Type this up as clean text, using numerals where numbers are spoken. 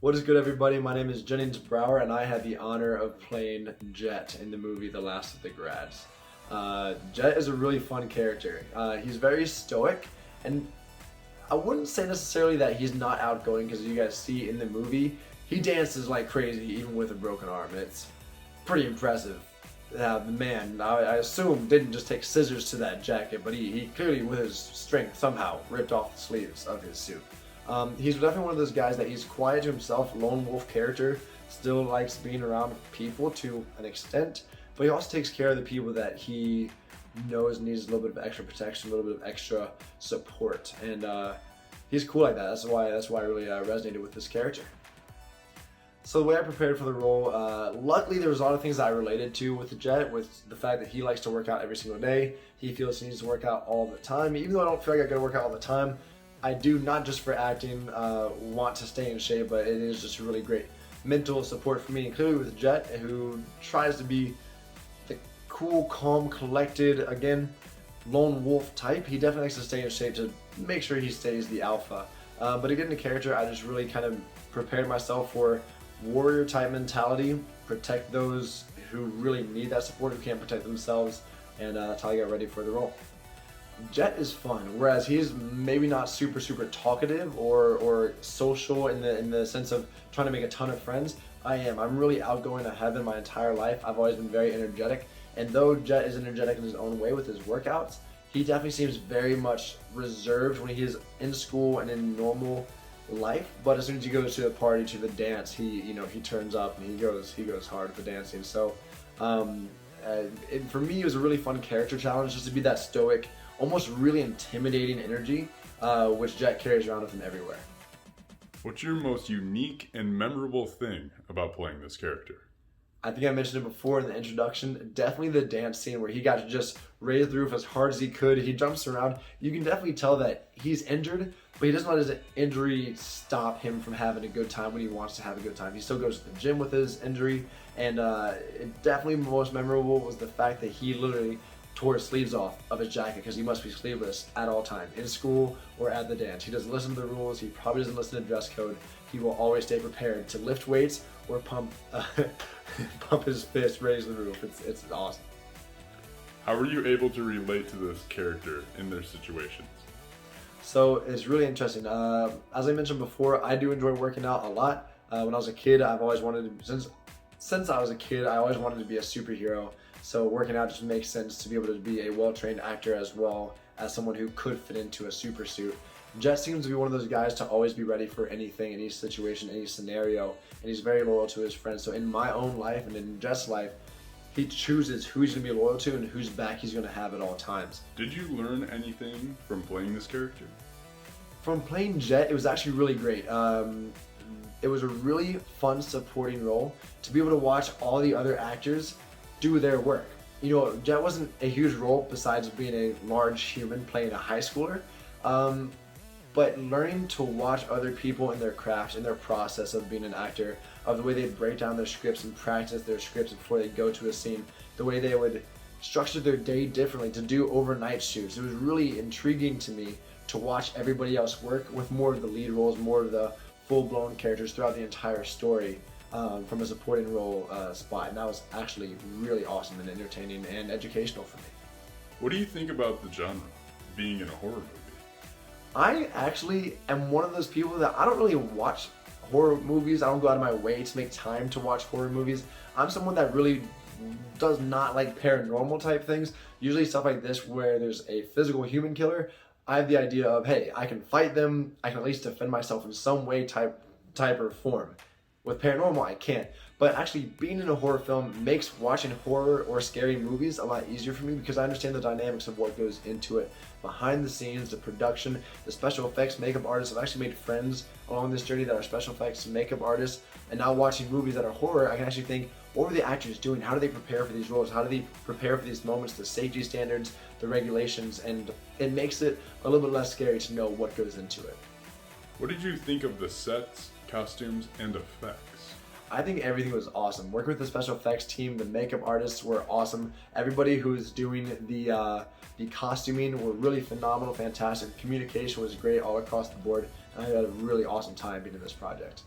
What is good, everybody? My name is Jennings Brower, and I had the honor of playing Jet in the movie The Last of the Grads. Jet is a really fun character. He's very stoic, and I wouldn't say necessarily that he's not outgoing, because you guys see in the movie, he dances like crazy even with a broken arm. It's pretty impressive. The man, I assume, didn't just take scissors to that jacket, but he clearly, with his strength, somehow ripped off the sleeves of his suit. He's definitely one of those guys that he's quiet to himself, lone wolf character, still likes being around people to an extent, but he also takes care of the people that he knows needs a little bit of extra protection, a little bit of extra support, and he's cool like that. That's why I really resonated with this character. So the way I prepared for the role, luckily there was a lot of things that I related to with the Jet, with the fact that he likes to work out every single day. He feels he needs to work out all the time. Even though I don't feel like I gotta work out all the time, I do, not just for acting, want to stay in shape, but it is just really great mental support for me. And clearly with Jet, who tries to be the cool, calm, collected, again, lone wolf type, he definitely likes to stay in shape to make sure he stays the alpha. But again, the character, I just really kind of prepared myself for warrior type mentality, protect those who really need that support, who can't protect themselves, and that's how I got ready for the role. Jet is fun, whereas he's maybe not super talkative or social in the sense of trying to make a ton of friends. I'm really outgoing. I have been my entire life. I've always been very energetic, and though Jet is energetic in his own way with his workouts, he definitely seems very much reserved when he is in school and in normal life. But as soon as he goes to a party, to the dance, he turns up and he goes hard at the dancing. So for me, it was a really fun character challenge, just to be that stoic, almost really intimidating energy, which Jet carries around with him everywhere. What's your most unique and memorable thing about playing this character? I think I mentioned it before in the introduction, definitely the dance scene where he got to just raise the roof as hard as he could. He jumps around. You can definitely tell that he's injured, but he doesn't let his injury stop him from having a good time when he wants to have a good time. He still goes to the gym with his injury, and it definitely most memorable was the fact that he literally tore his sleeves off of his jacket, because he must be sleeveless at all time, in school or at the dance. He doesn't listen to the rules. He probably doesn't listen to dress code. He will always stay prepared to lift weights or pump his fist, raise the roof. It's awesome. How were you able to relate to this character in their situations? So it's really interesting. As I mentioned before, I do enjoy working out a lot. When I was a kid, I've always wanted to, since I was a kid, I always wanted to be a superhero. So working out just makes sense to be able to be a well-trained actor as well as someone who could fit into a super suit. Jet seems to be one of those guys to always be ready for anything, any situation, any scenario, and he's very loyal to his friends. So in my own life and in Jet's life, he chooses who he's going to be loyal to and whose back he's going to have at all times. Did you learn anything from playing this character? From playing Jet, it was actually really great. It was a really fun supporting role to be able to watch all the other actors do their work. You know, Jet wasn't a huge role besides being a large human playing a high schooler, but learning to watch other people in their craft, in their process of being an actor, of the way they break down their scripts and practice their scripts before they go to a scene, the way they would structure their day differently to do overnight shoots. It was really intriguing to me to watch everybody else work with more of the lead roles, more of the full-blown characters throughout the entire story. From a supporting role spot, and that was actually really awesome and entertaining and educational for me. What do you think about the genre, being in a horror movie? I actually am one of those people that I don't really watch horror movies. I don't go out of my way to make time to watch horror movies. I'm someone that really does not like paranormal type things. Usually stuff like this where there's a physical human killer, I have the idea of, hey, I can fight them, I can at least defend myself in some way, type or form. With paranormal, I can't. But actually, being in a horror film makes watching horror or scary movies a lot easier for me, because I understand the dynamics of what goes into it. Behind the scenes, the production, the special effects, makeup artists. I've actually made friends along this journey that are special effects, makeup artists. And now watching movies that are horror, I can actually think, what were the actors doing? How do they prepare for these roles? How do they prepare for these moments, the safety standards, the regulations? And it makes it a little bit less scary to know what goes into it. What did you think of the sets, costumes, and effects? I think everything was awesome. Working with the special effects team, the makeup artists were awesome. Everybody who's doing the costuming were really phenomenal, fantastic. Communication was great all across the board, and I had a really awesome time being in this project.